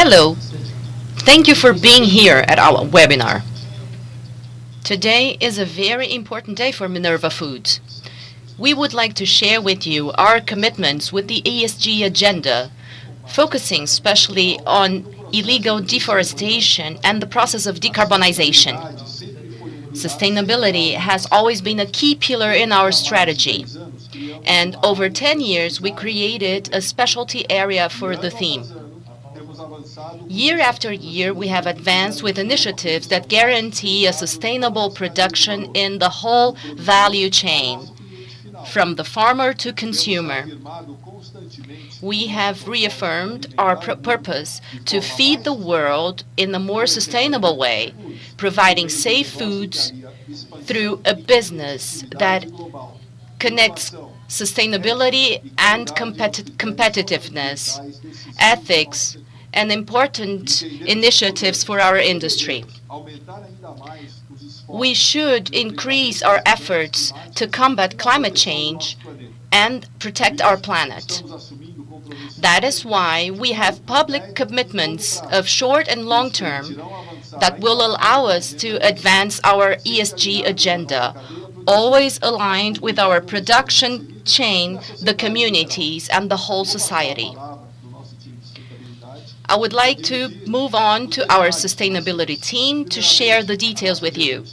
Hello, thank you for being here at our webinar. Today is a very important day for Minerva Foods. We would like to share with you our commitments with the ESG agenda, focusing especially on illegal deforestation and the process of decarbonization. Sustainability has always been a key pillar in our strategy, and over 10 years we created a specialty area for the theme. Year after year, we have advanced with initiatives that guarantee a sustainable production in the whole value chain, from the farmer to consumer. We have reaffirmed our purpose to feed the world in a more sustainable way, providing safe foods through a business that connects sustainability and competitiveness, ethics, and important initiatives for our industry. We should increase our efforts to combat climate change and protect our planet. That is why we have public commitments of short and long term that will allow us to advance our ESG agenda, always aligned with our production chain, the communities, and the whole society. I would like to move on to our sustainability team to share the details with you.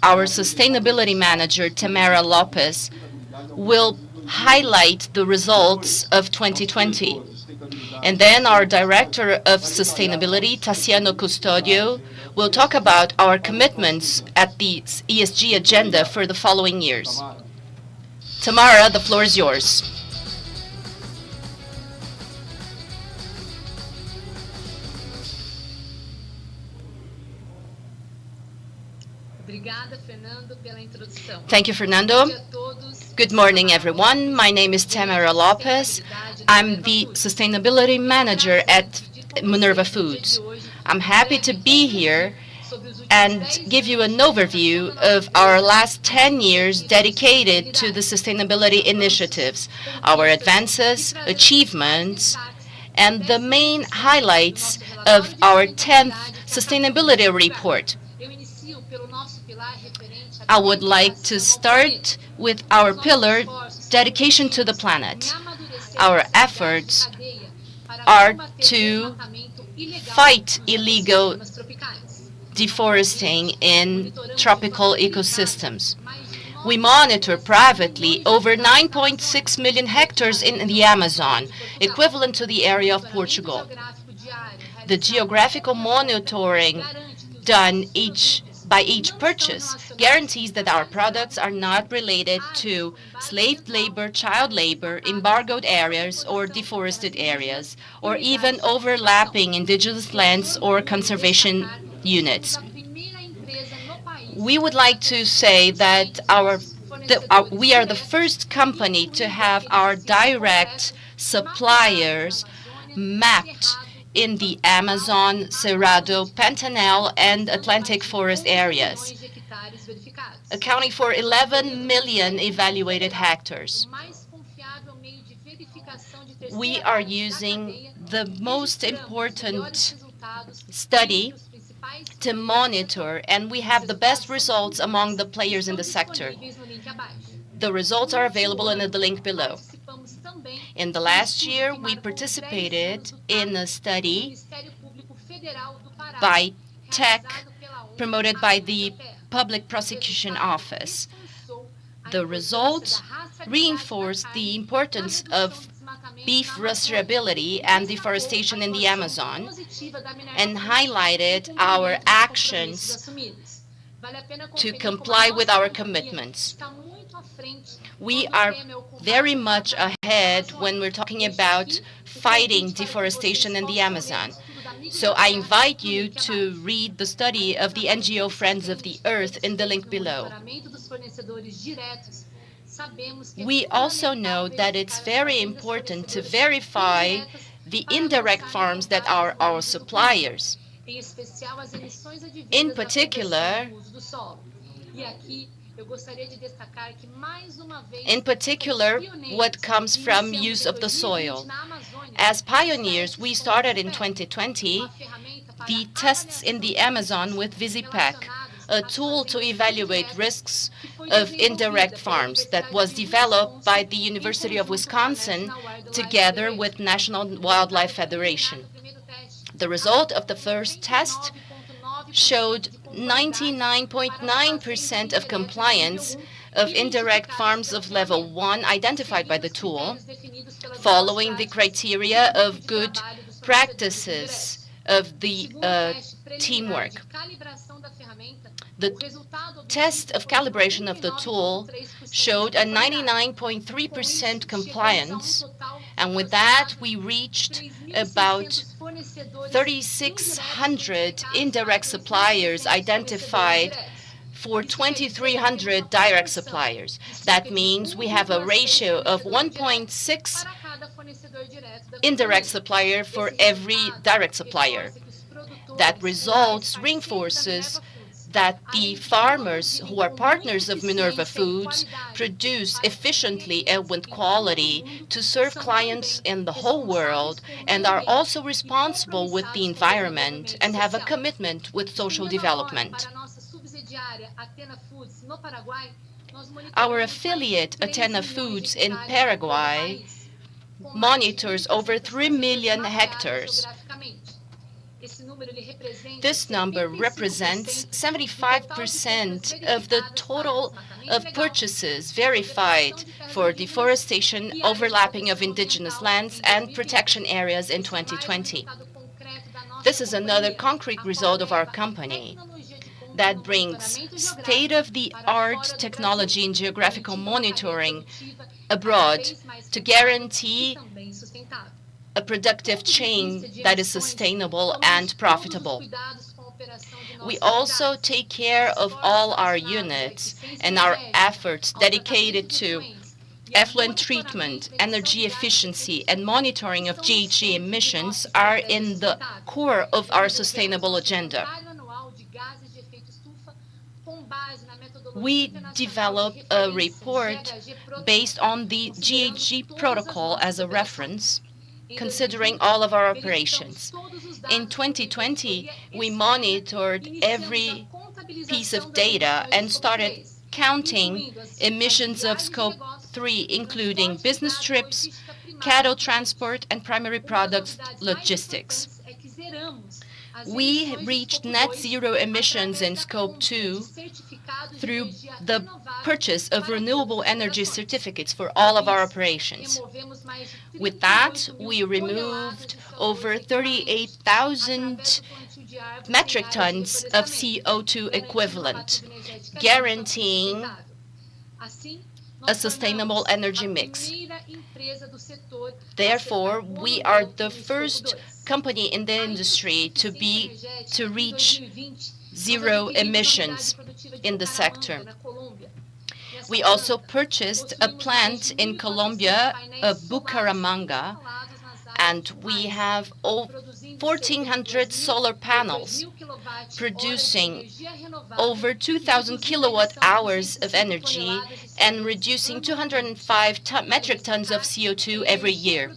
Our sustainability manager, Tamara Lopez, will highlight the results of 2020. And then our director of sustainability, Tassiano Custodio, will talk about our commitments at the ESG agenda for the following years. Tamara, the floor is yours. Thank you, Fernando. Good morning, everyone. My name is Tamara Lopez. I'm the Sustainability Manager at Minerva Foods. I'm happy to be here and give you an overview of our last 10 years dedicated to the sustainability initiatives, our advances, achievements, and the main highlights of our 10th sustainability report. I would like to start with our pillar, dedication to the planet. Our efforts are to fight illegal deforestation in tropical ecosystems. We monitor privately over 9.6 million hectares in the Amazon, equivalent to the area of Portugal. The geographical monitoring done by each purchase guarantees that our products are not related to slave labor, child labor, embargoed areas, or deforested areas, or even overlapping indigenous lands or conservation units. We would like to say that we are the first company to have our direct suppliers mapped in the Amazon, Cerrado, Pantanal, and Atlantic forest areas, accounting for 11 million evaluated hectares. We are using the most important study to monitor, and we have the best results among the players in the sector. The results are available in the link below. In the last year, we participated in a study by tech promoted by the Public Prosecution Office. The results reinforced the importance of beef restaurability and deforestation in the Amazon and highlighted our actions to comply with our commitments. We are very much ahead when we're talking about fighting deforestation in the Amazon. So I invite you to read the study of the NGO Friends of the Earth in the link below. We also know that it's very important to verify the indirect farms that are our suppliers. In particular, In particular, what comes from use of the soil. As pioneers, we started in 2020 the tests in the Amazon with Visipec, a tool to evaluate risks of indirect farms that was developed by the University of Wisconsin together with National Wildlife Federation. The result of the first test showed 99.9% of compliance of indirect farms of level 1 identified by the tool, following the criteria of good practices of the teamwork. The test of calibration of the tool showed a 99.3% compliance, and with that we reached about 3,600 indirect suppliers identified for 2,300 direct suppliers. That means we have a ratio of 1.6 indirect supplier for every direct supplier. That results reinforces that the farmers who are partners of Minerva Foods produce efficiently and with quality to serve clients in the whole world and are also responsible with the environment and have a commitment with social development. Our affiliate, Atena Foods in Paraguay, monitors over 3 million hectares. This number represents 75% of the total of purchases verified for deforestation, overlapping of indigenous lands, and protection areas in 2020. This is another concrete result of our company that brings state-of-the-art technology in geographical monitoring abroad to guarantee a productive chain that is sustainable and profitable. We also take care of all our units, and our efforts dedicated to effluent treatment, energy efficiency, and monitoring of GHG emissions are in the core of our sustainable agenda. We develop a report based on the GHG protocol as a reference, considering all of our operations. In 2020, we monitored every piece of data and started counting emissions of Scope 3, including business trips, cattle transport, and primary products logistics. We reached net zero emissions in Scope 2 through the purchase of renewable energy certificates for all of our operations. With that, we removed over 38,000 metric tons of CO2 equivalent, guaranteeing a sustainable energy mix. Therefore, we are the first company in the industry to reach zero emissions in the sector. We also purchased a plant in Colombia, Bucaramanga, and we have 1,400 solar panels producing over 2,000 kilowatt hours of energy and reducing 205 metric tons of CO2 every year.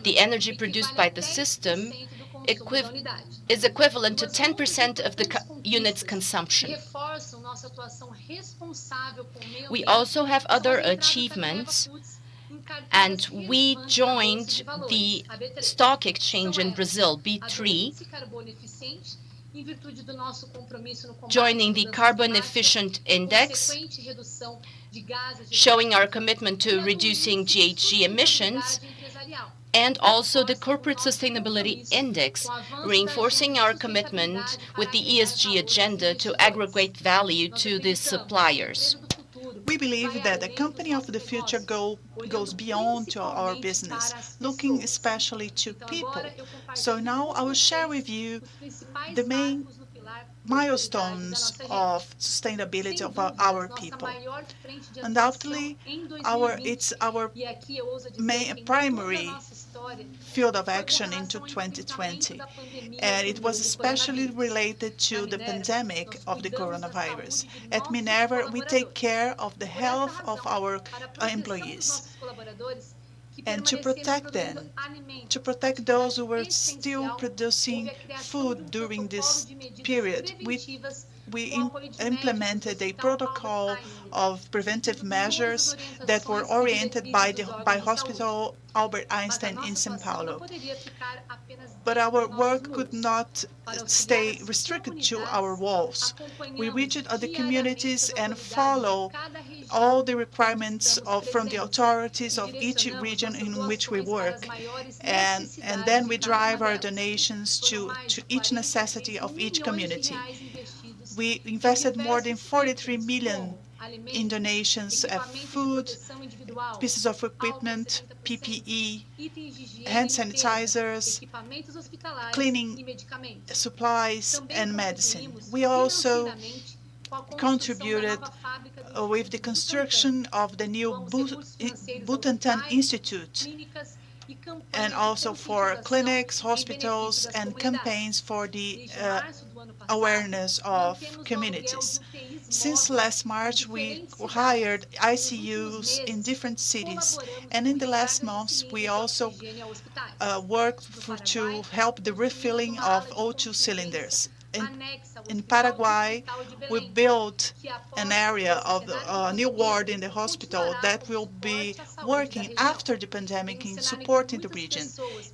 The energy produced by the system is equivalent to 10% of the unit's consumption. We also have other achievements, and we joined the stock exchange in Brazil, B3, joining the Carbon Efficient Index, showing our commitment to reducing GHG emissions, and also the Corporate Sustainability Index, reinforcing our commitment with the ESG agenda to aggregate value to the suppliers. We believe that the company of the future goes beyond to our business, looking especially to people. So now I will share with you the main milestones of sustainability of our people. Undoubtedly, it's our primary field of action into 2020, and it was especially related to the pandemic of the coronavirus. At Minerva, we take care of the health of our employees and to protect those who were still producing food during this period. We implemented a protocol of preventive measures that were oriented by Hospital Albert Einstein in São Paulo. But our work could not stay restricted to our walls. We reached the communities and follow all the requirements from the authorities of each region in which we work. And then we drive our donations to each necessity of each community. We invested more than 43 million in donations of food, pieces of equipment, PPE, hand sanitizers, cleaning supplies, and medicine. We also contributed with the construction of the new Butantan Institute, and also for clinics, hospitals, and campaigns for the awareness of communities. Since last March, we hired ICUs in different cities, and in the last months, we also worked to help the refilling of O2 cylinders. In Paraguay, we built an area of a new ward in the hospital that will be working after the pandemic in supporting the region.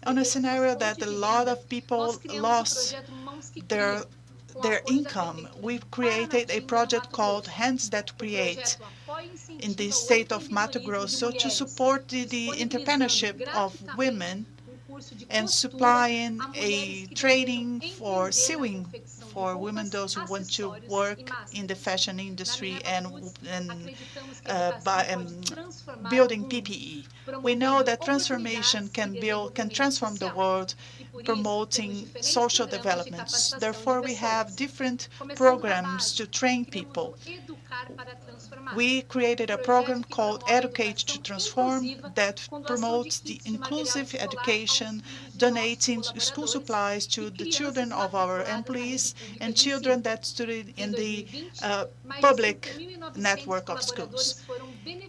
On a scenario that a lot of people lost their income, we created a project called Hands That Create in the state of Mato Grosso to support the entrepreneurship of women and supplying a training for sewing for women, those who want to work in the fashion industry and building PPE. We know that transformation can transform the world, promoting social developments. Therefore, we have different programs to train people. We created a program called Educate to Transform that promotes the inclusive education, donating school supplies to the children of our employees and children that studied in the public network of schools.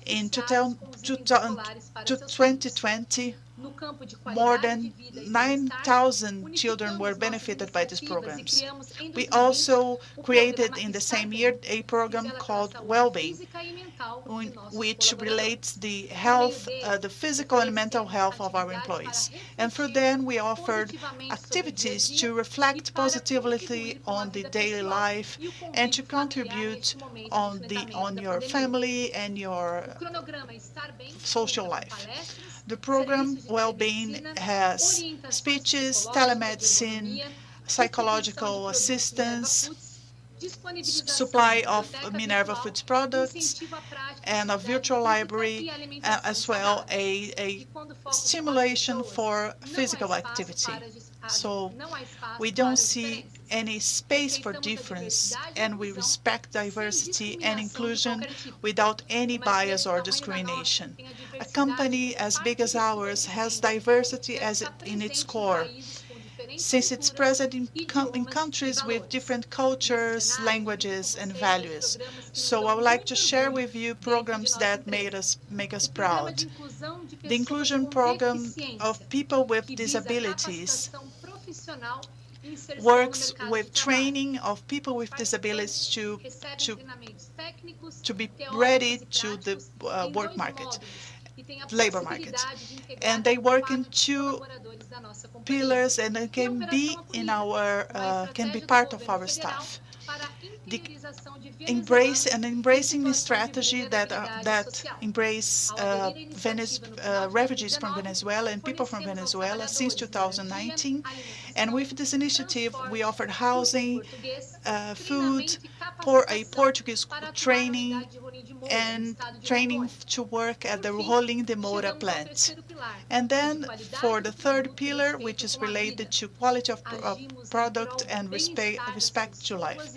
In 2020, more than 9,000 children were benefited by these programs. We also created in the same year a program called Wellbeing, which relates the health, the physical and mental health of our employees. And for them, we offered activities to reflect positively on the daily life and to contribute on your family and your social life. The program Wellbeing has speeches, telemedicine, psychological assistance, supply of Minerva Foods products, and a virtual library, as well a stimulation for physical activity. So we don't see any space for difference, and we respect diversity and inclusion without any bias or discrimination. A company as big as ours has diversity in its core, since it's present in countries with different cultures, languages, and values. So I would like to share with you programs that make us proud. The inclusion program of people with disabilities works with training of people with disabilities to be ready to the labor market. And they work in two pillars, and they can be part of our staff. The embracing the strategy that embrace refugees from Venezuela and people from Venezuela since 2019. And with this initiative, we offered housing, food, a Portuguese training, and training to work at the Rolim de Moura plant. And then for the third pillar, which is related to quality of product and respect to life.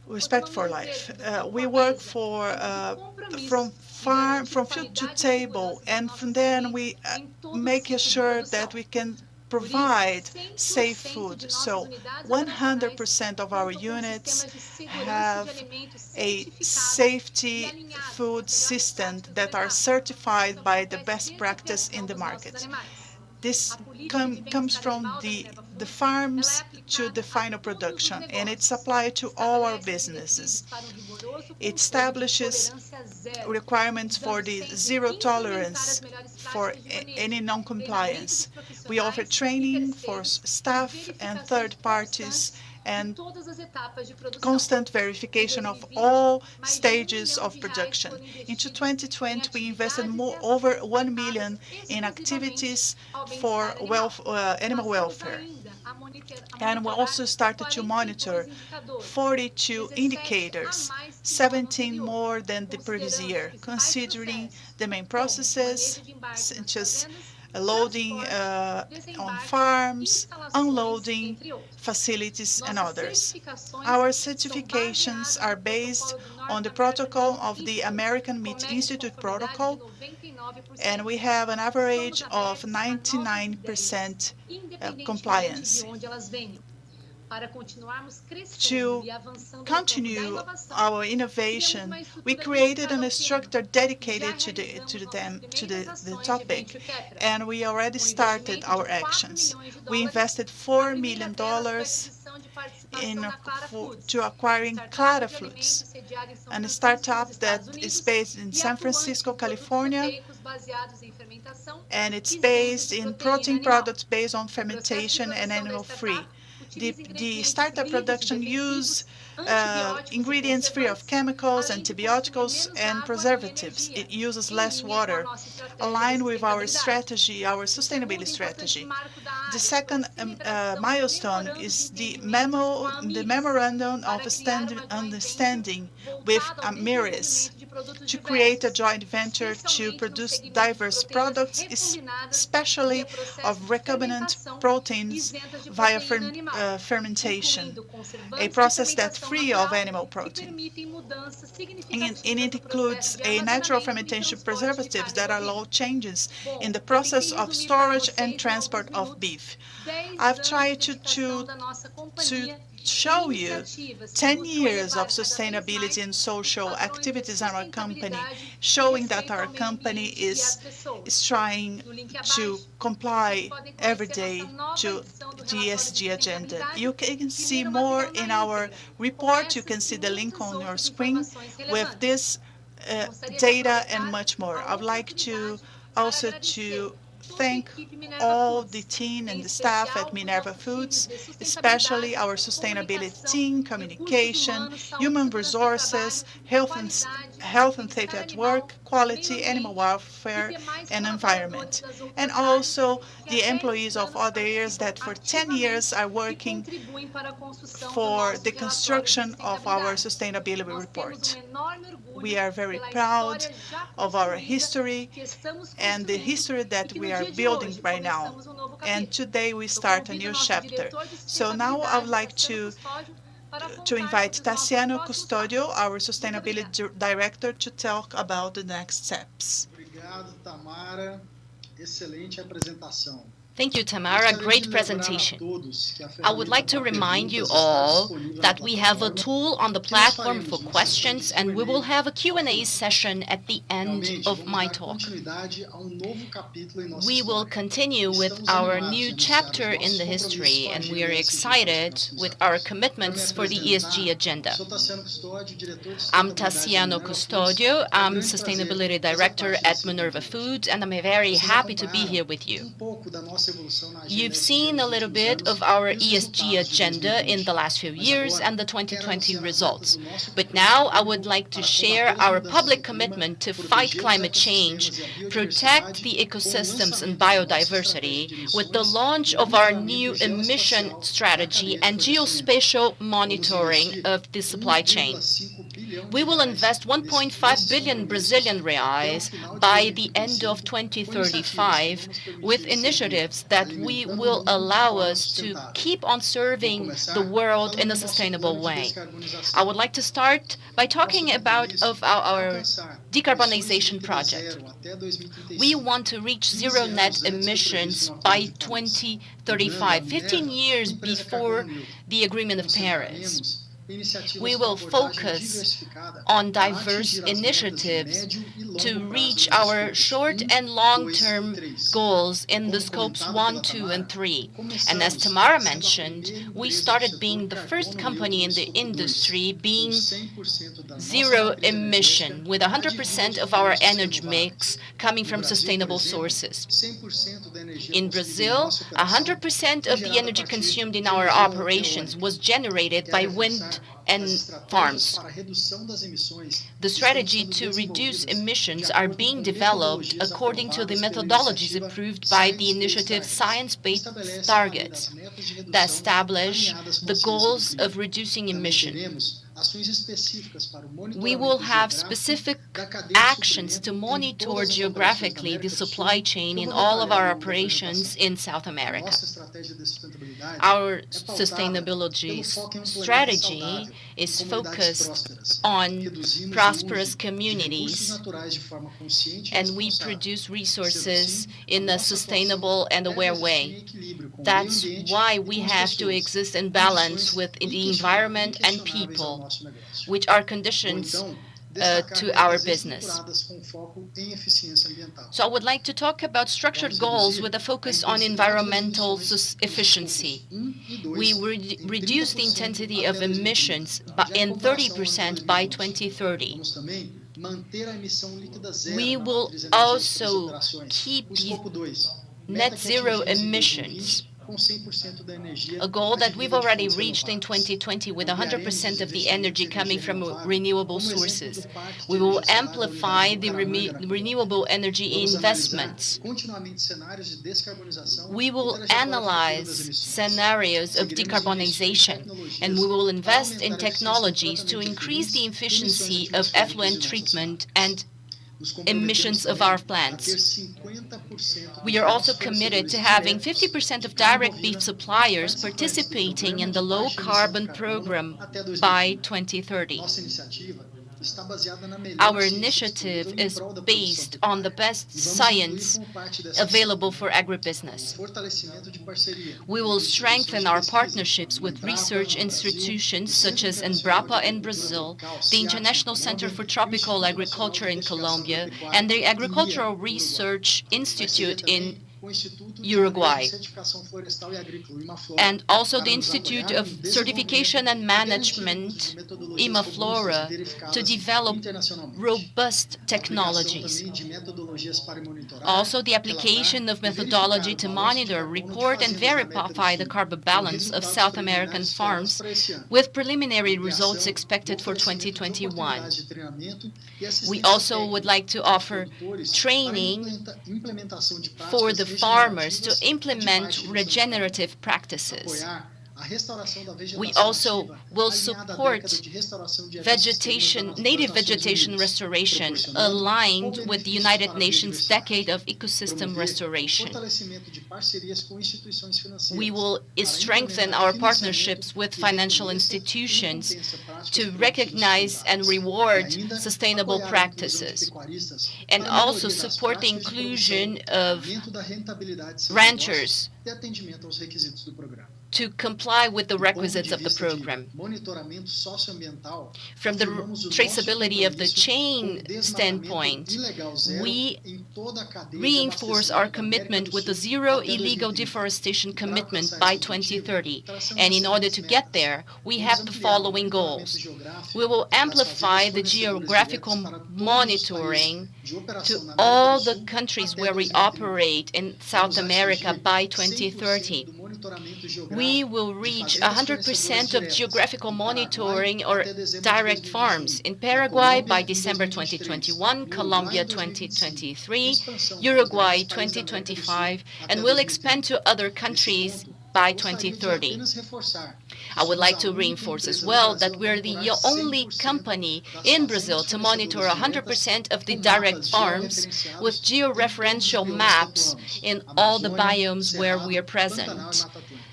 respect for life. We work for from farm, from field to table, and from then we make sure that we can provide safe food. So 100% of our units have a safety food system that are certified by the best practice in the market. This comes from the farms to the final production, and it's applied to all our businesses. It establishes requirements for the zero tolerance for any non-compliance. We offer training for staff and third parties and constant verification of all stages of production. Into 2020, we invested over 1 million in activities for animal welfare. And we also started to monitor 42 indicators, 17 more than the previous year, considering the main processes such as loading on farms, unloading facilities, and others. Our certifications are based on the protocol of the American Meat Institute protocol, and we have an average of 99% compliance. To continue our innovation, we created an instructor dedicated to the topic, and we already started our actions. We invested $4 million to acquiring Clara Foods, a startup that is based in San Francisco, California, and it's based in protein products based on fermentation and animal-free. The startup production use ingredients free of chemicals, antibiotics, and preservatives. It uses less water, aligned with our strategy, our sustainability strategy. The second milestone is the memorandum of understanding with Amiris to create a joint venture to produce diverse products, especially of recombinant proteins via fermentation, a process that's free of animal protein. And it includes a natural fermentation preservatives that allow changes in the process of storage and transport of beef. I've tried to show you 10 years of sustainability and social activities in our company, showing that our company is trying to comply every day to the ESG agenda. You can see more in our report. You can see the link on your screen with this data and much more. I would like to also thank all the team and the staff at Minerva Foods, especially our sustainability team, communication, human resources, health and safety at work, quality, animal welfare, and environment. And also the employees of other areas that for 10 years are working for the construction of our sustainability report. We are very proud of our history and the history that we are building right now. And today we start a new chapter. So now I would like to invite Tassiano Custodio, our Sustainability Director, to talk about the next steps. Obrigado, Tamara. Excelente apresentação. Thank you, Tamara. Great presentation. I would like to remind you all that we have a tool on the platform for questions, and we will have a Q&A session at the end of my talk. We will continue with our new chapter in the history, and we are excited with our commitments for the ESG agenda. I'm Tassiano Custodio. I'm Sustainability Director at Minerva Foods, and I'm very happy to be here with you. You've seen a little bit of our ESG agenda in the last few years and the 2020 results. But now I would like to share our public commitment to fight climate change, protect the ecosystems and biodiversity with the launch of our new emission strategy and geospatial monitoring of the supply chain. We will invest 1.5 billion Brazilian reais by the end of 2035 with initiatives that will allow us to keep on serving the world in a sustainable way. I would like to start by talking about our decarbonization project. We want to reach zero net emissions by 2035, 15 years before the Agreement of Paris. We will focus on diverse initiatives to reach our short and long-term goals in the scopes 1, 2, and 3. And as Tamara mentioned, we started being the first company in the industry being zero emission, with 100% of our energy mix coming from sustainable sources. In Brazil, 100% of the energy consumed in our operations was generated by wind and farms. The strategy to reduce emissions are being developed according to the methodologies approved by the initiative Science-Based Targets that establish the goals of reducing emissions. We will have specific actions to monitor geographically the supply chain in all of our operations in South America. Our sustainability strategy is focused on prosperous communities, and we produce resources in a sustainable and aware way. That's why we have to exist in balance with the environment and people, which are conditions to our business. So I would like to talk about structured goals with a focus on environmental efficiency. We reduce the intensity of emissions in 30% by 2030. We will also keep the net zero emissions, a goal that we've already reached in 2020 with 100% of the energy coming from renewable sources. We will amplify the renewable energy investments. We will analyze scenarios of decarbonization, and we will invest in technologies to increase the efficiency of effluent treatment and emissions of our plants. We are also committed to having 50% of direct beef suppliers participating in the low-carbon program by 2030. Our initiative is based on the best science available for agribusiness. We will strengthen our partnerships with research institutions such as Embrapa in Brazil, the International Center for Tropical Agriculture in Colombia, and the Agricultural Research Institute in Uruguay, and also the Institute of Certification and Management, Imaflora, to develop robust technologies. Also, the application of methodology to monitor, report, and verify the carbon balance of South American farms, with preliminary results expected for 2021. We also would like to offer training for the farmers to implement regenerative practices. We also will support native vegetation restoration aligned with the United Nations Decade of Ecosystem Restoration. We will strengthen our partnerships with financial institutions to recognize and reward sustainable practices, and also support the inclusion of ranchers to comply with the requisites of the program. From the traceability of the chain standpoint, we reinforce our commitment with the zero illegal deforestation commitment by 2030. And in order to get there, we have the following goals. We will amplify the geographical monitoring to all the countries where we operate in South America by 2030. We will reach 100% of geographical monitoring or direct farms in Paraguay by December 2021, Colombia 2023, Uruguay 2025, and will expand to other countries by 2030. I would like to reinforce as well that we're the only company in Brazil to monitor 100% of the direct farms with georeferential maps in all the biomes where we are present: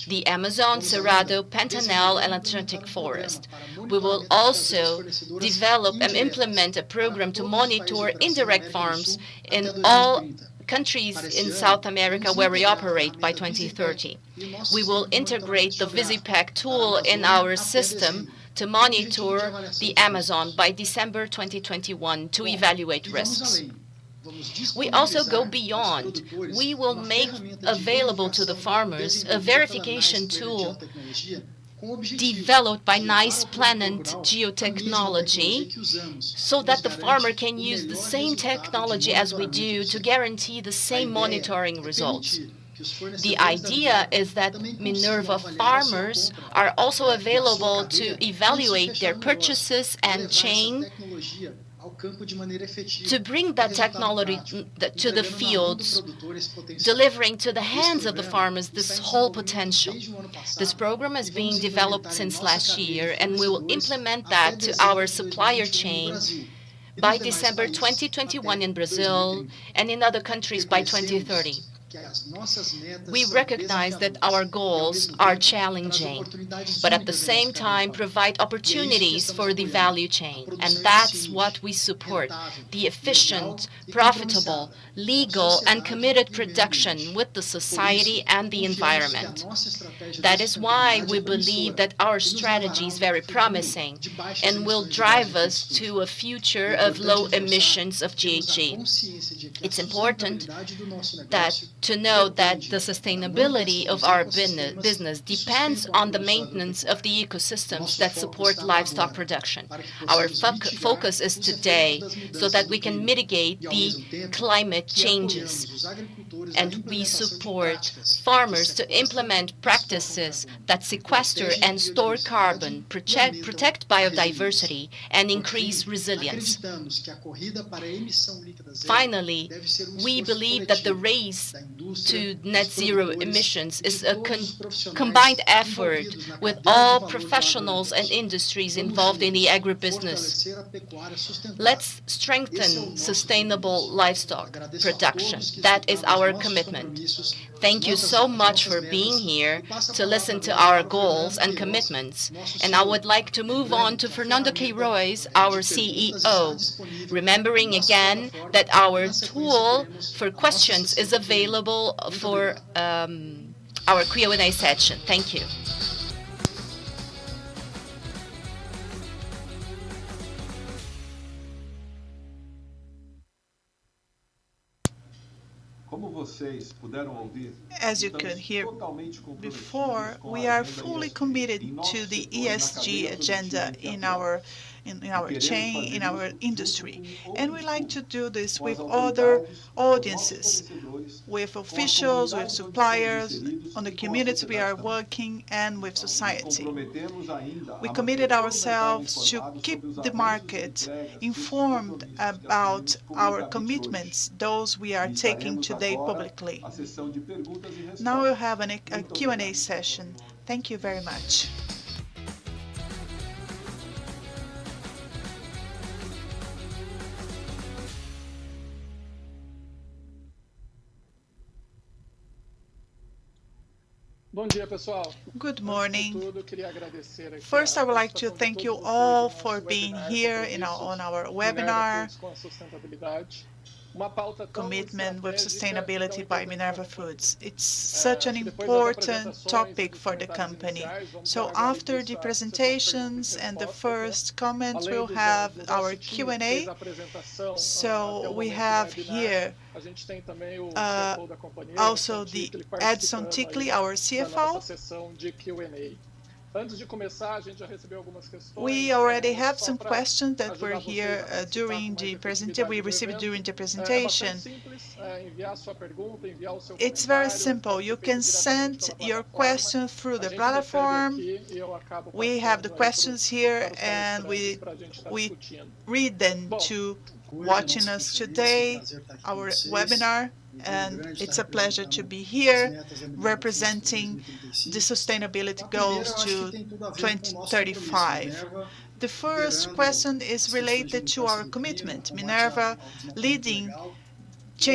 the Amazon, Cerrado, Pantanal, and Atlantic Forest. We will also develop and implement a program to monitor indirect farms in all countries in South America where we operate by 2030. We will integrate the Visipec tool in our system to monitor the Amazon by December 2021 to evaluate risks. We also go beyond. We will make available to the farmers a verification tool developed by Nice Planet Geotechnology so that the farmer can use the same technology as we do to guarantee the same monitoring results. The idea is that Minerva farmers are also available to evaluate their purchases and chain to bring that technology to the fields, delivering to the hands of the farmers this whole potential. This program is being developed since last year, and we will implement that to our supplier chain by December 2021 in Brazil and in other countries by 2030. We recognize that our goals are challenging, but at the same time provide opportunities for the value chain. And that's what we support: the efficient, profitable, legal, and committed production with the society and the environment. That is why we believe that our strategy is very promising and will drive us to a future of low emissions of GHG. It's important to know that the sustainability of our business depends on the maintenance of the ecosystems that support livestock production. Our focus is today so that we can mitigate the climate changes, and we support farmers to implement practices that sequester and store carbon, protect biodiversity, and increase resilience. Finally, we believe that the race to net zero emissions is a combined effort with all professionals and industries involved in the agribusiness. Let's strengthen sustainable livestock production. That is our commitment. Thank you so much for being here to listen to our goals and commitments. And I would like to move on to Fernando Queiroz, our CEO, remembering again that our tool for questions is available for our Q&A session. Thank you. As you could hear before, we are fully committed to the ESG agenda in our chain, in our industry. And we like to do this with other audiences, with officials, with suppliers, on the communities we are working, and with society. We committed ourselves to keep the market informed about our commitments, those we are taking today publicly. Now we'll have a Q&A session. Thank you very much. Good morning. First, I would like to thank you all for being here on our webinar, Commitment with Sustainability by Minerva Foods. It's such an important topic for the company. So after the presentations and the first comments, we'll have our Q&A. So we have here also the Edson Tickley, our CFO. We already have some questions that were here during the presentation. We received during the presentation. It's very simple. You can send your question through the platform. We have the questions here, and we read them to watching us today, our webinar. and grande estar it's a pleasure to representando be as here metas da Minerva Foods para representing the 2035. sustainability A primeira, goals eu acho que to tem tudo a ver com o nosso compromisso. 2035. Minerva The first liderando question is as questões de related to mudança our do clima, no commitment. combate Minerva ao desmatamento leading ilegal.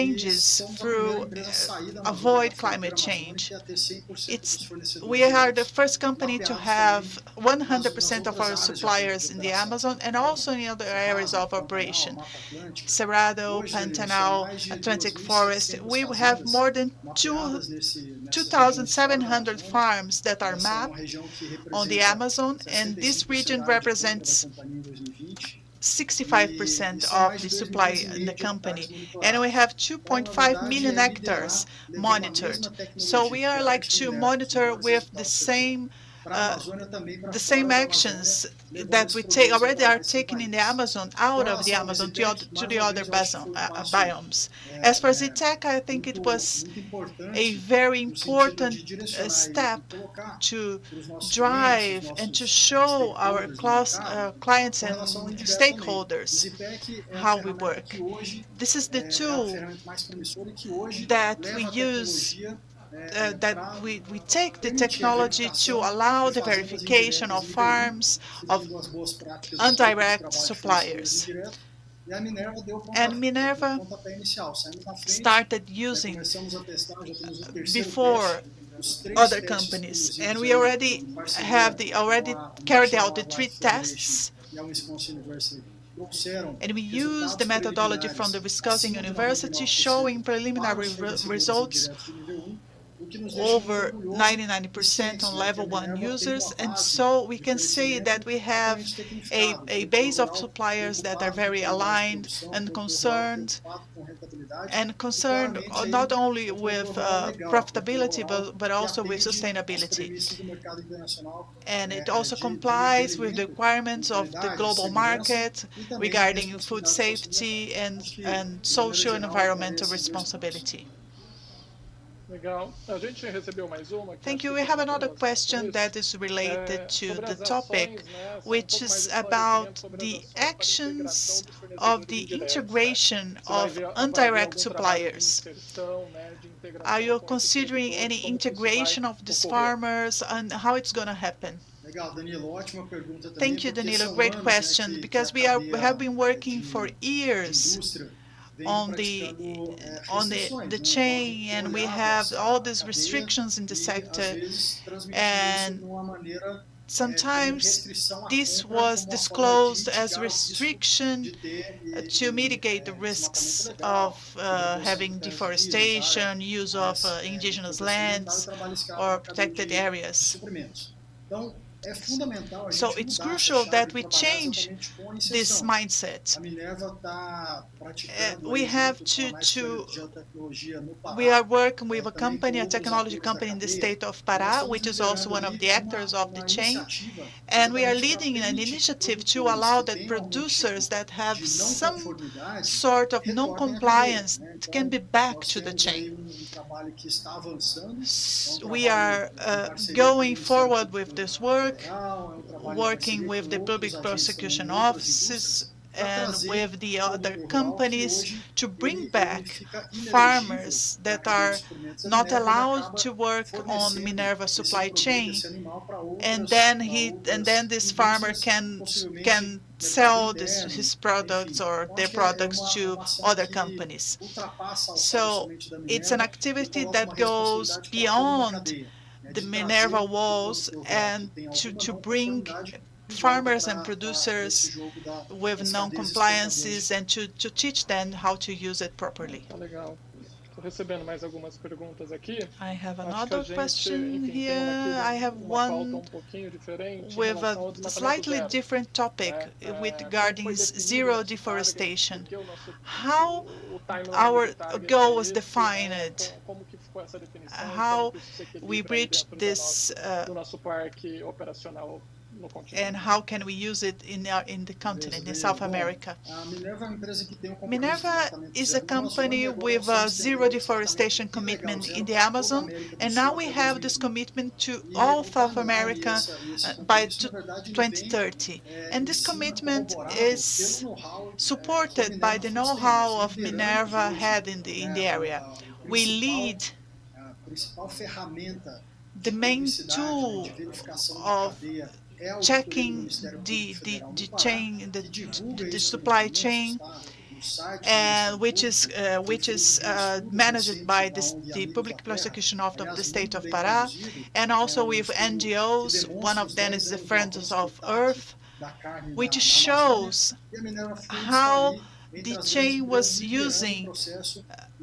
E changes somos a primeira through empresa a sair da Amazônia, da avoid fronteira climate amazônica, change. e a ter 100% It's dos fornecedores we are the diretos first company to mapeados também have nas 100% of outras our áreas de suppliers in the operação. Amazon and Então, also in other areas Cerrado, of Pantanal, a operation. Mata Atlântica. Cerrado, Hoje, Danilo, são Pantanal, mais de Atlantic Forest. 2.700 We have fazendas more than mapeadas nessas regiões fora da 2,700 Amazônia. farms that are Essa é uma mapped região que on the representa Amazon, and this 65% region da área de compra da represents companhia em 2020. E 65% são of mais de the 2 supply milhões e in meio the de hectares company. And we monitorados. have Então, na 2.5 verdade, million é liderar hectares levando a monitored. mesma So tecnologia we que are a like de to Minerva monitor conseguiu with executar o setor para a uh, Amazônia também para the fora same da Amazônia, actions levando that esses we take produtos already para are mais 100 taken in the países. Amazon Com out of the relação ao Amazon Visitec, to mais the uma other vez, eu acho que foi um passo biomes. As for ZTEC, I think it muito, was muito a importante very no sentido important de direcionar step e colocar to para os nossos clientes, os drive and to nossos show our stakeholders no mercado, clients com relação ao and indireto também. stakeholders Visitec é a how we ferramenta work. que hoje This is the é a tool ferramenta mais promissora e que hoje that we leva a use tecnologia that para we take the permitir a technology to verificação allow de the fazendas verification indiretas of nível 1, farms of seguindo as boas práticas do grupo de indirect trabalho de fornecedores suppliers. indiretos. E a Minerva deu And o Minerva pontapé inicial. Saímos na frente, started using começamos a testar, já temos o terceiro before teste, os 3 other testes companies, and conduzidos we aí already em have parceria the com already a carried out National the three Wildlife Federation tests, e a Wisconsin University, trouxeram and we use the resultados methodology from the preliminares Wisconsin acima de University 99% showing para preliminary os fornecedores results indiretos de nível 1, o que nos deixa muito over orgulhoso e 99% cientes, on que a level 1 Minerva tem users, uma and base so we de can say that fornecimento we have altamente tecnificado, a produtor base of rural suppliers that are preocupado com very qualidade de aligned produção, and produtor rural concerned preocupado com rentabilidade and e concerned claramente not aí only o produtor with rural legal, o produtor profitability rural but que also with atende às sustainability. premissas do mercado internacional And it also de complies with the alimento com requirements of the qualidade, global segurança market e também de regarding food responsabilidade social. safety Acho que, and de maneira social and geral, eu traria environmental esses dois pontos. responsibility. Legal. A gente recebeu mais uma, que Thank acho you. que We tem have a ver another mais com question isso, that is related to sobre the as topic, ações, né, um which pouco mais is de about esclarecimento sobre as the ações para a integração actions dos of fornecedores the indiretos, né? integration Você of vai ver indirect algum trabalho de suppliers. inserção, né, de Are integração you com esses considering produtores, any como que isso vai integration of these ocorrer? farmers and how it's going to happen? Legal, Danilo, ótima pergunta também, Thank you, porque Danilo. são Great anos, né, question, que a because we have cadeia been working for de years indústria vem on the praticando the restrições, né? Então a gente chain, tem and we olhado have all essa these cadeia restrictions in the e às sector, vezes transmitindo isso de and uma maneira como sometimes restrição à this compra, was como uma forma de disclosed as mitigar o risco restriction de ter to mitigate the desmatamento risks of ilegal, sobreposição having de terras indígenas, deforestation, use of de indigenous proteção ambiental e lands trabalho escravo or na cadeia protected de areas. suprimentos. Então, é fundamental a So gente it's mudar essa crucial chave that e we trabalhar change exatamente com a this inserção. mindset. A Minerva está praticando We aí, have junto com a Nice to Geotecnologia no we are Pará, working with a também com company, a outros technology atores da company in the cadeia, state of e nós Pará, estamos which is also liderando one of ali the actors of the uma chain. iniciativa And we are exatamente para leading an permitir que initiative to produtores allow que that tenham algum producers tipo that have de não some conformidade sort of retornem à cadeia, non-compliance né? can Então, be back nós to the temos chain. aí trabalho que está avançando, é um We trabalho are em parceria com o going Ministério forward with Público this work, Federal, é um trabalho em working parceria with com the outros public agentes também prosecution em outras offices indústrias, para and trazer with the o other produtor rural que companies hoje to bring ele back fica inelegível farmers para a that cadeia de are suprimentos da not Minerva e ele allowed acaba to work on fornecendo Minerva esse supply produto, chain, esse animal para and outras, then para this outras farmer indústrias, can possivelmente mercado sell interno, his products enfim. or Então, their acho que é products to uma ação other que companies. ultrapassa a alçada So somente da it's an Minerva e activity coloca uma that goes responsabilidade para toda uma beyond cadeia, né, the de Minerva trazer o walls produtor rural que and tem alguma to não bring conformidade de volta farmers and para esse producers jogo with das cadeias exportadoras de non-compliances and to teach them how to use it properly. Tá legal. Estou recebendo mais algumas perguntas aqui. I have Acho que a another gente, question enfim, tem uma aqui here. I have uma pauta one pouquinho diferente em with relação a ao desmatamento slightly zero, different topic né? with Como regarding foi definido o zero nosso target, deforestation. por que o nosso How o timeline our do target goal é was esse, né? defined, Como que ficou essa definição, how como que isso se we equilibra aí reached dentro this, do nosso parque operacional no continente. and how can we use it in the continent, in South America. A Minerva é uma empresa que tem compromisso de Minerva desmatamento is a zero na Amazônia, company e agora with nós a estamos zero estendendo deforestation desmatamento ilegal commitment zero in the para toda a Amazon, América do and Sul now we até have this 2030. commitment to E all o South timeline America esse by compromisso, na verdade, ele vem 2030. And em this cima, commitment corroborado pelo is know-how que a supported by Minerva the Foods tem. Nós know-how of lideramos Minerva hoje had in the area. we lead the main tool of checking the chain, the supply chain, and which is managed by the Public Prosecution Office of the State of Pará, and also with NGOs. One of them is the Friends of Earth, which shows how the chain was using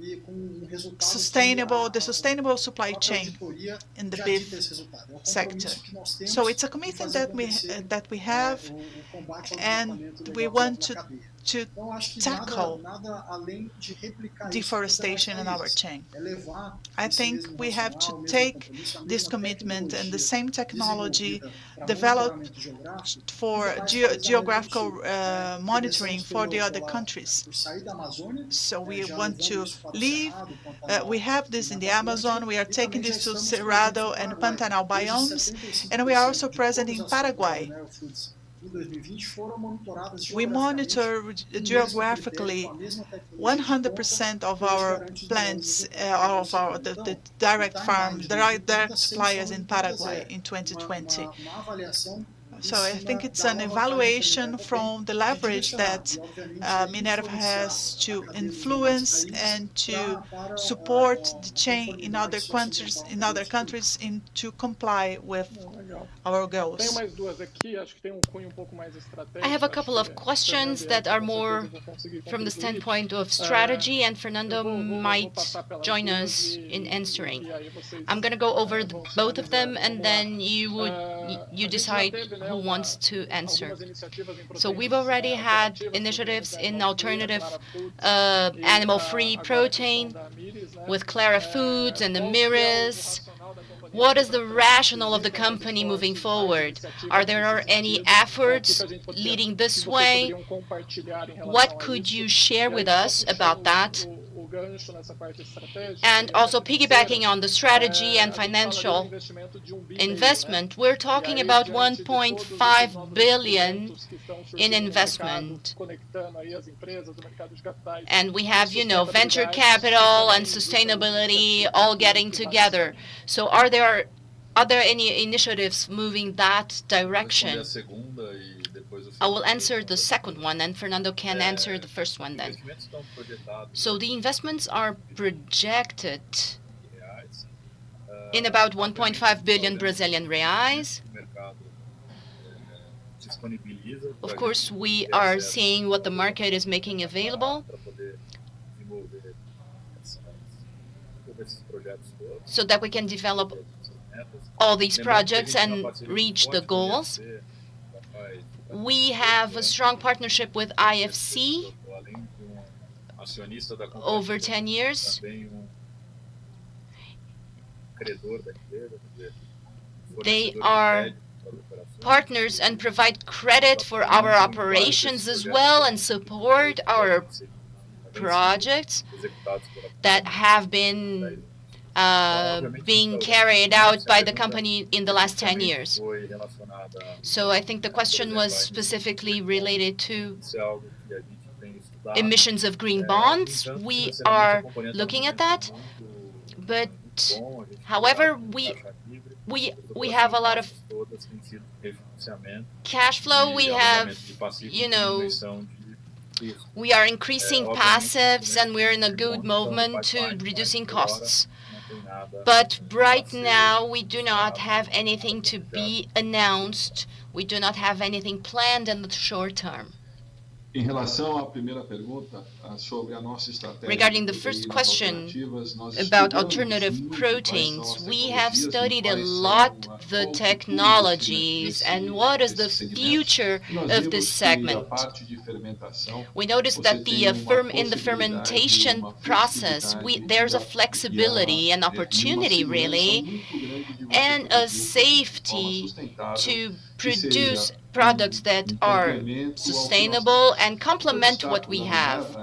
the sustainable supply chain in the beef sector. So it's a commitment that we have, and we want to tackle deforestation in our chain. I think we have to take this commitment and the same technology developed for geographical monitoring for the other countries. So we want to leave. We have this in the Amazon. We are taking this to Cerrado and Pantanal biomes, and we are also present in Paraguay. We monitor geographically 100% of our plants, of the direct farms, direct suppliers in Paraguay in 2020. So I think it's an evaluation from the leverage that Minerva has to influence and to support the chain in other countries, to comply with our goals. I have a couple of questions that are more from the standpoint of strategy, and Fernando might join us in answering. I'm going to go over both of them, and then you decide who wants to answer. So we've already had initiatives in alternative animal-free protein with Clara Foods and the Miris. What is the rationale of the company moving forward? Are there any efforts leading this way? What could you share with us about that? And also piggybacking on the strategy and financial investment, we're talking about 1.5 billion in investment. And we have, venture capital and sustainability all getting together. So are there any initiatives moving that direction? I will answer the second one, and Fernando can answer the first one then. So the investments are projected in about 1.5 billion Brazilian reais. Of course, we are seeing what the market is making available so that we can develop all these projects and reach the goals. We have a strong partnership with IFC over 10 years. They are partners and provide credit for our operations as well and support our projects that have been being carried out by the company in the last 10 years. So I think the question was specifically related to emissions of green bonds. We are looking at that, but however, we have a lot of cash flow. We have, we are increasing passives, and we're in a good movement to reducing costs. But right now, we do not have anything to be announced. We do not have anything planned in the short term. Regarding the first question about alternative proteins, we have studied a lot the technologies and what is the future of this segment. We noticed that in the fermentation process, there's a flexibility and opportunity really, and a safety to produce products that are sustainable and complement what we have.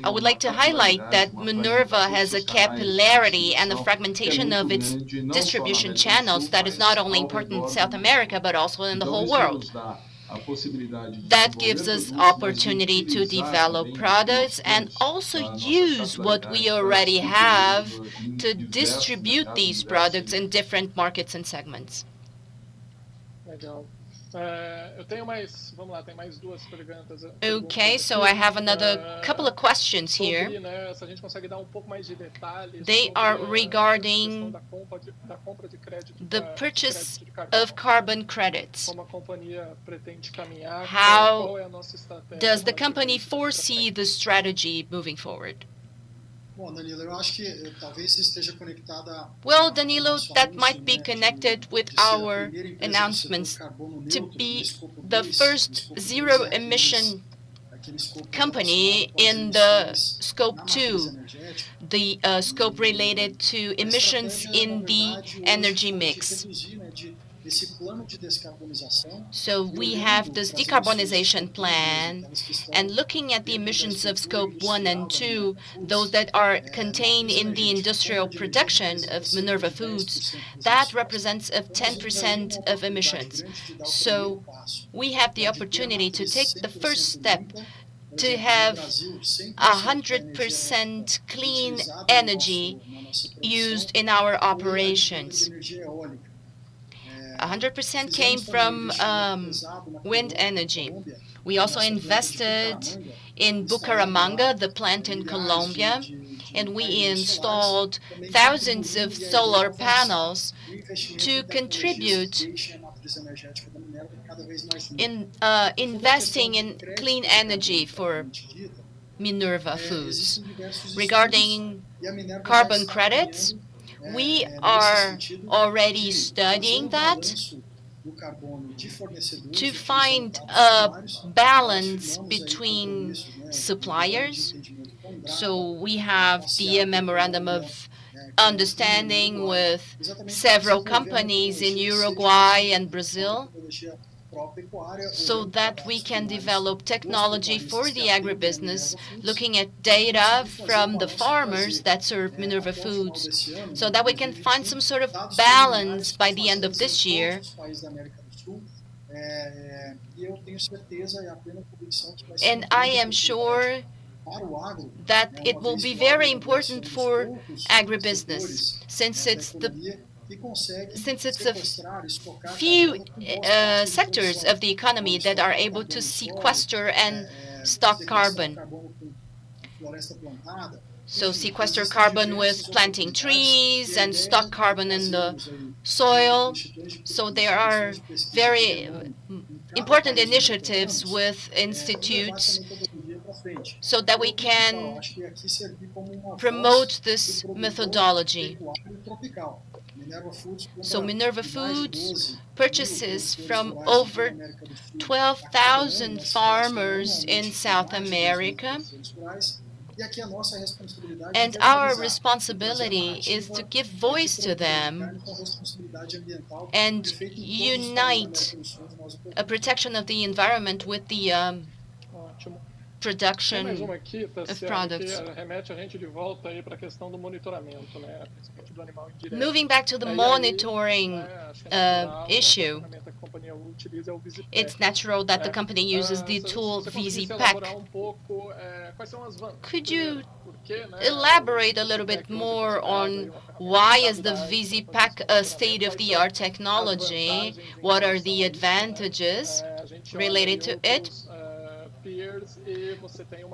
I would like to highlight that Minerva has a capillarity and a fragmentation of its distribution channels that is not only important in South America, but also in the whole world. That gives us opportunity to develop products and also use what we already have to distribute these products in different markets and segments. Legal. Eu tenho vamos lá, tem mais duas perguntas. Okay, so I have another couple of questions here. Sobre, né, se a gente consegue dar pouco mais de detalhes They sobre are a questão regarding da compra de crédito, the purchase of carbon credits. Como a companhia pretende caminhar, How qual é a nossa estratégia does the para company seguir foresee the strategy moving forward? Bom, Danilo, eu acho que talvez você esteja conectada. Well, Danilo, that might be connected with our announcements to be the first zero-emission company in the Scope 2, the scope related to emissions in the energy mix. So we have this decarbonization plan, and looking at the emissions of Scope 1 and 2, those that are contained in the industrial production of Minerva Foods, that represents of 10% of emissions. So we have the opportunity to take the first step to have 100% clean energy used in our operations. 100% came from wind energy. We also invested in Bucaramanga, the plant in Colombia, and we installed thousands of solar panels to contribute in investing in clean energy for Minerva Foods. Regarding carbon credits, we are already studying that to find a balance between suppliers. So we have the memorandum of understanding with several companies in Uruguay and Brazil, so that we can develop technology for the agribusiness, looking at data from the farmers that serve Minerva Foods, so that we can find some sort of balance by the end of this year. And I am sure that it will be very important for agribusiness, since it's a few sectors of the economy that are able to sequester and stock carbon. So sequester carbon with planting trees and stock carbon in the soil. So there are very important initiatives with institutes so that we can promote this methodology. So Minerva Foods purchases from over 12,000 farmers in South America. And our responsibility is to give voice to them and unite a protection of the environment with the production of products. Moving back to the monitoring issue, it's natural that the company uses the tool VisiPack. Could you elaborate a little bit more on why is the VisiPack a state-of-the-art technology? What are the advantages related to it?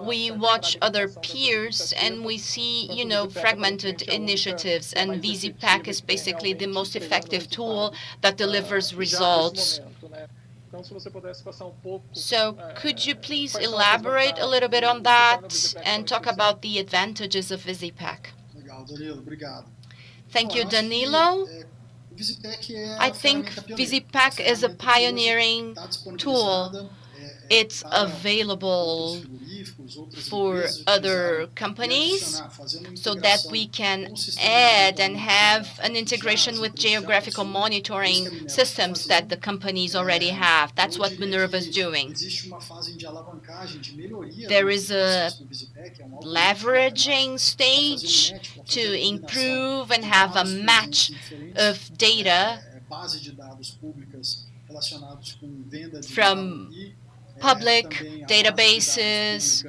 We watch other peers and we see, fragmented initiatives, and VisiPack is basically the most effective tool that delivers results. So could you please elaborate a little bit on that and talk about the advantages of VisiPack? Thank you, Danilo. I think VisiPack is a pioneering tool. It's available for other companies so that we can add and have an integration with geographical monitoring systems that the companies already have. That's what Minerva is doing. There is a leveraging stage to improve and have a match of data from public databases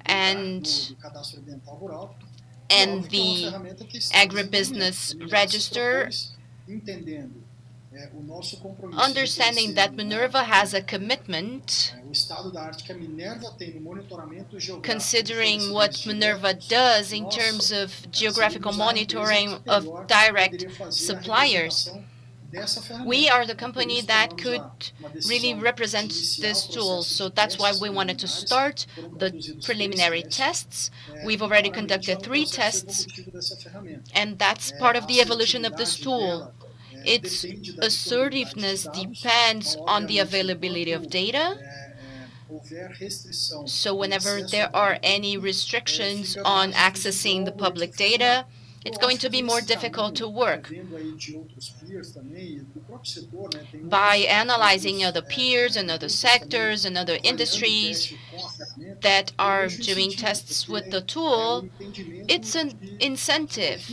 and the agribusiness register, understanding that Minerva has a commitment, considering what Minerva does in terms of geographical monitoring of direct suppliers. We are the company that could really represent this tool, so that's why we wanted to start the preliminary tests. We've already conducted 3 tests, and that's part of the evolution of this tool. Its assertiveness depends on the availability of data. So whenever there are any restrictions on accessing the public data, it's going to be more difficult to work. By analyzing other peers and other sectors and other industries that are doing tests with the tool, it's an incentive,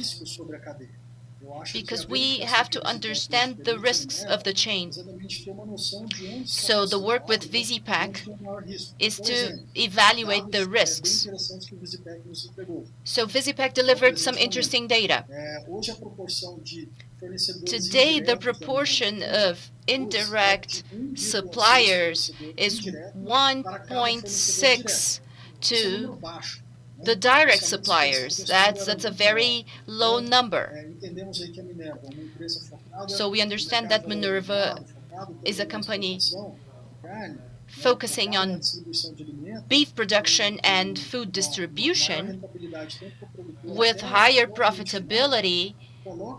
because we have to understand the risks of the chain. So the work with Visipec is to evaluate the risks. So Visipec delivered some interesting data. Today, the proportion of indirect suppliers is 1.6 to the direct suppliers. That's a very low number. So we understand that Minerva is a company focusing on beef production and food distribution with higher profitability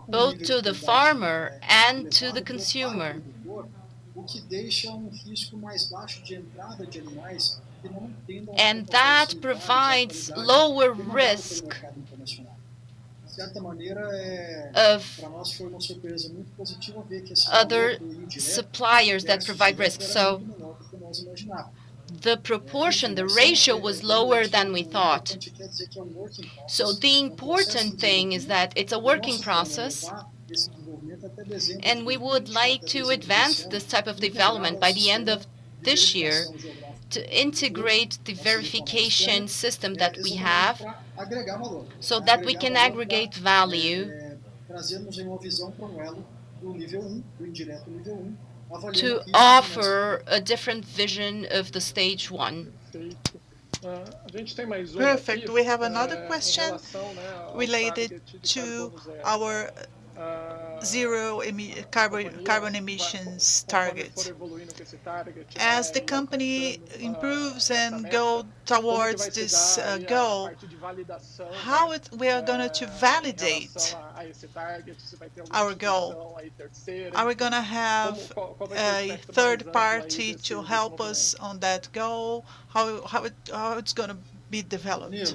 both to the farmer and to the consumer. And that provides lower risk of other suppliers that provide risk. So the proportion, the ratio was lower than we thought. So the important thing is that it's a working process, and we would like to advance this type of development by the end of this year to integrate the verification system that we have so that we can aggregate value to offer a different vision of the stage 1. Perfect. We have another question related to our carbon emissions target. As the company improves and go towards this goal, how we are going to validate our goal? Are we going to have a third party to help us on that goal? How it's going to be developed?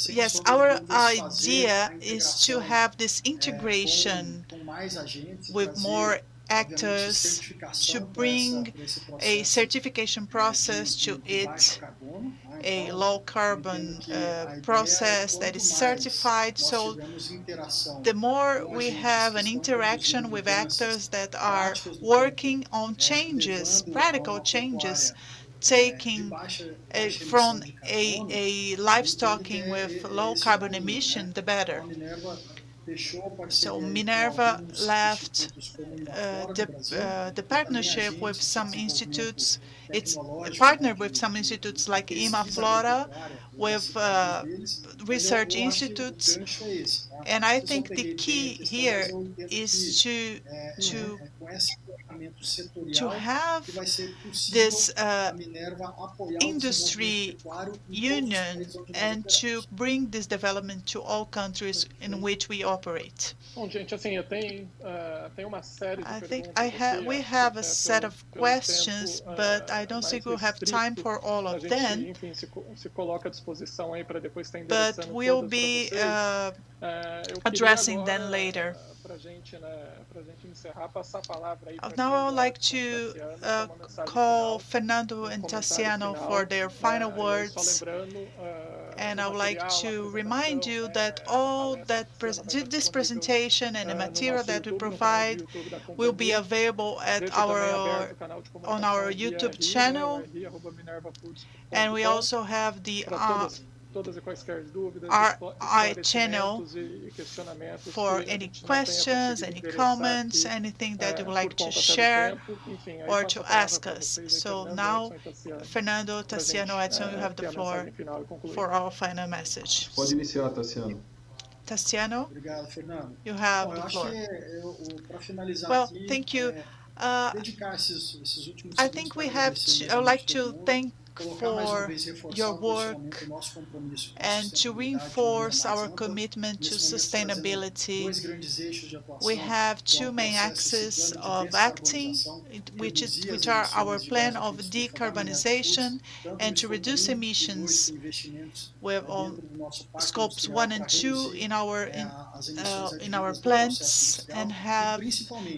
Yes, our idea is to have this integration with more actors to bring a certification process to it, a low carbon process that is certified. So the more we have an interaction with actors that are working on changes, practical changes, taking from a livestocking with low carbon emission, the better. So Minerva left the partnership with some institutes. It's partnered with some institutes like Imaflora, with research institutes. And I think the key here is to have this industry union and to bring this development to all countries in which we operate. I think we have a set of questions, but I don't think we'll have time for all of them. But we'll be addressing them later. Now I would like to call Fernando and Tassiano for their final words. And I o would like material, a to remind apresentação, you that né, essa all palestra that vai ser também this disponível presentation and the no material nosso that we YouTube, no canal de provide YouTube da will be companhia. available at Deixo também aberto our o canal de on our comunicação via YouTube RI, né, o channel, and we ri@minervafoods.com, also have the para todas e quaisquer dúvidas, RI channel esclarecimentos e questionamentos for que a any gente não tenha questions, conseguido any endereçar comments, aqui anything that you would like por to conta até do share tempo. Enfim, aí or passo to a palavra ask para us. vocês aí, So Fernando, now, Edson e Tassiano, Fernando, para a Tassiano, gente Edson, you have the ter a floor mensagem final e concluir. for our final message. Pode iniciar, Tassiano. Tassiano, Obrigado, Fernando. you Bom, have eu the acho floor. que para finalizar Well, aqui, thank you. Uh, dedicar esses últimos I segundos think para we have agradecer to, I would imensamente like todo to mundo, thank colocar mais uma for vez, reforçar your o posicionamento, work o nosso compromisso com a and to sustentabilidade de maneira reinforce mais our ampla. commitment to Nesse momento, trazendo sustainability. dois grandes eixos de We atuação, have que é two o main processo, esse axes plano de of acting, descarbonização, reduzir as which are our emissões de plan gás de of efeito estufa da Minerva Foods, decarbonization tanto and no to escopo reduce 1 e 2 emissions com investimentos with on dentro do nosso parque scopes industrial 1 and para 2 reduzir as emissões in our advindas do processo plants and industrial e, have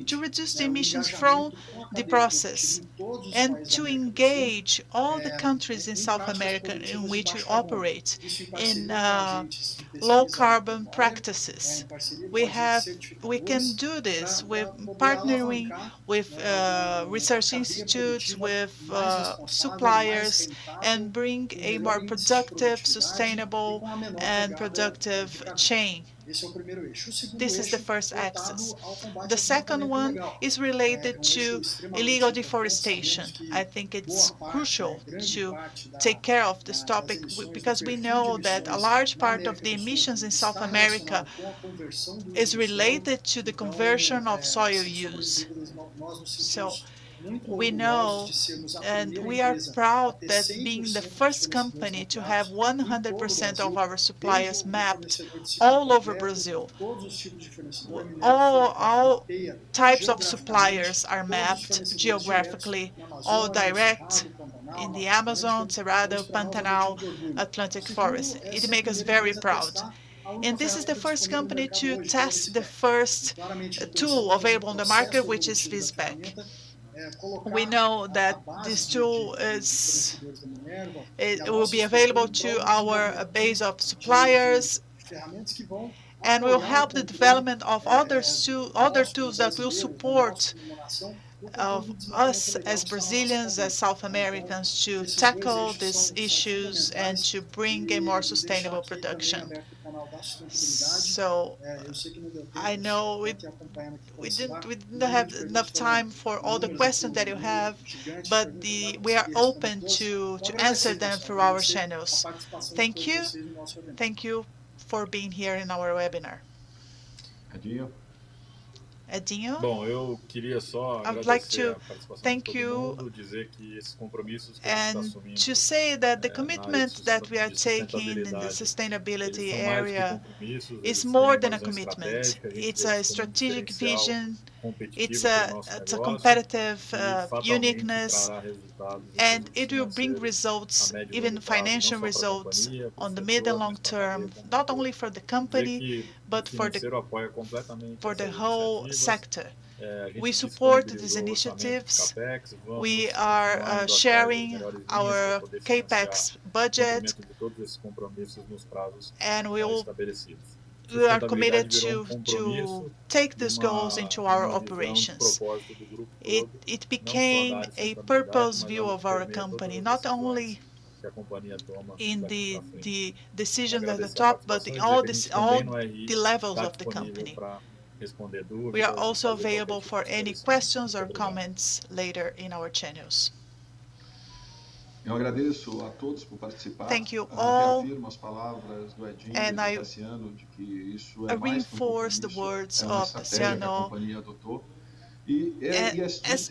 to principalmente, reduce the o emissions from engajamento com a the cadeia produtiva process em todos os and países da to América do Sul engage all the countries in em South práticas America in produtivas de which we baixo carbono. operate Isso em in parceria com agentes de low pesquisa na carbon pecuária, practices. em parceria com We agentes have we can certificadores, do this with para poder partnering alavancar with a research cadeia institutes, produtiva with mais responsável, mais suppliers, rentável, and bring com a melhor more índice de productive, produtividade e sustainable, com a menor and pegada de productive carbono. chain. Esse é o primeiro eixo. O segundo This is the eixo, first axis. voltado ao combate The ao second desmatamento one ilegal. is É related um eixo to extremamente illegal importante. Sabemos deforestation. I que think it's boa parte, crucial grande to parte take care of this das topic emissões, do because we perfil de know that a emissões large na part of América the do Sul emissions in South está America relacionado com a conversão do uso is do solo. related to the Então, conversion of soil sem sombra de use. dúvidas, nós nos So sentimos muito we orgulhosos know de sermos a and primeira we are empresa a proud ter that being the 100% dos first fornecedores company to have mapeados em todo o 100% of Brasil, our desde suppliers o mapped fornecedor de ciclo all over completo, Brazil. todos os tipos de fornecedor. A Minerva All mapeia types of suppliers geograficamente are todos os mapped fornecedores diretos geographically, na all Amazônia, no direct Cerrado, Pantanal, in the Mata Atlântica. Amazon, Então, Cerrado, isso para nós é um motivo Pantanal, de orgulho. O Atlantic segundo Forest. é It ser a makes us primeira very empresa a proud. testar a única And this is the ferramenta first disponível no company mercado to hoje, que é o test the VisPEC. first Claramente tool reconhecemos o available on the market, processo which is evolutivo da VisPec. ferramenta, We colocar know a that base this tool de fornecedores da Minerva e a it will nossa be available estrutura em to prol do our desenvolvimento base of de suppliers ferramentas que vão and will apoiar o help the controle development of other nosso como tools that will brasileiros, nosso support como nação, no controle of do desmatamento us legal as que está na nossa Brazilians, as pauta. South Então, Americans, to esses dois tackle eixos these são issues and fundamentais to bring a more e deixar sustainable aqui também production. aberto o canal da sustentabilidade. So Eu sei que não deu I tempo, know estou aqui acompanhando aqui pela we cidade. didn't O número have de enough perguntas foram time for all the inúmeras aqui, questions that you número have, gigante de but perguntas, não vai we are conseguir responder open todas. Então, to answer agradecer, them pessoal, through our agradecer a channels. participação de Thank todos you. vocês no nosso webinar. Thank you for being here in our webinar. Edinho? Edinho? Bom, eu queria só I would like agradecer to a participação de thank todo you mundo, dizer que esses compromissos que a gente está and assumindo to say that the na área commitment that we are de taking in the sustentabilidade, eles sustainability são mais do que area compromissos, is eles more têm uma than a visão commitment. estratégica, a gente It's vê a isso como um strategic diferencial vision, it's competitivo para o nosso a negócio competitive e fatalmente uniqueness, trará resultados, and inclusive it will bring financeiros, a results, médio e even longo prazo, não financial só para a results companhia, para o on the mid and setor, long mas para a cadeia term, como um not todo. only for the Dizer company, que o but financeiro apoia completamente for the essas whole iniciativas. sector. A gente We support these disponibilizou orçamento de initiatives. CAPEX, vamos We continuar are indo atrás das sharing melhores linhas para our poder financiar CAPEX o budget, cumprimento de todos esses compromissos nos prazos and estabelecidos. we are Sustentabilidade committed virou to compromisso take e these goals into our uma visão de operations. propósito do grupo It todo, it não só da became área de a sustentabilidade, purpose mas view algo of que our permeia todas company, as not decisões only que a companhia toma in daqui para frente. the decisions at the Agradecer a top, but participação e all dizer que a this gente all também no RI the levels está of the disponível company. para responder We are dúvidas e also fazer qualquer available tipo for de any esclarecimento. questions Muito or obrigado. comments later in our channels. Eu agradeço a todos por participar. Thank you all, Reafirmo as palavras do Edinho and e do I Tassiano de que isso é mais que reinforce the compromisso, words é uma of estratégia que a Tassiano, companhia adotou. E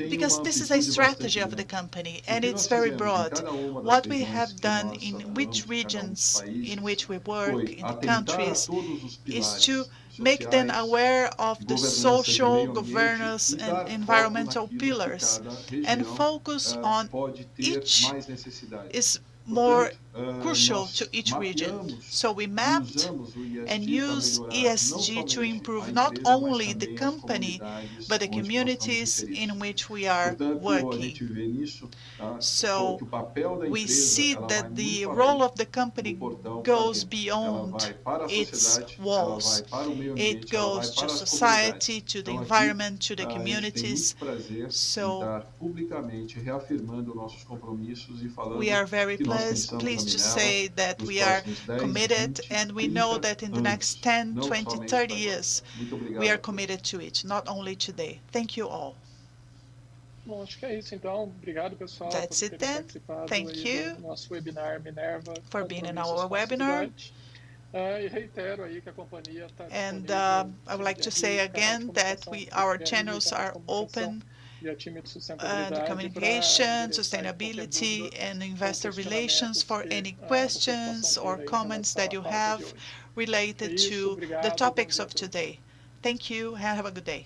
tem because uma this is a amplitude strategy bastante of the grande. company, O que and nós it's very fizemos em broad. cada uma das What we regiões have que done nós in atuamos, which de cada um dos regions in países, which we work, foi in the atentar a countries, todos os is to pilares make them sociais, aware of the governança de social, meio ambiente governance, e and dar foco environmental naquilo que pillars, cada and região focus on pode ter each mais necessidade. is more crucial to each region. So we mapped and use ESG to improve not only the company, but the communities in which we are working. So we see that the role of the company goes beyond its walls. It goes to society, to the environment, to the communities. So we are very pleased to say that we are committed, and we know that in the next 10, 20, 30 years, we are committed to it, not only today. Thank you all. Bom, acho que é isso então. Obrigado, pessoal, por That's it terem then. participado Thank aí you do nosso webinar Minerva. for being in Compromissos our com a webinar. cidade. E reitero aí que a companhia está And disponível I would like to sempre say canal de again that comunicação our via channels canal de are comunicação open, via time de the sustentabilidade para communication, endereçar qualquer sustainability, dúvida and ou investor relations questionamentos for que any vocês questions possam or ter aí em comments relação that à you pauta de have hoje. É related isso, to the obrigado, bom topics dia a of todos. today. Thank you and have a good day.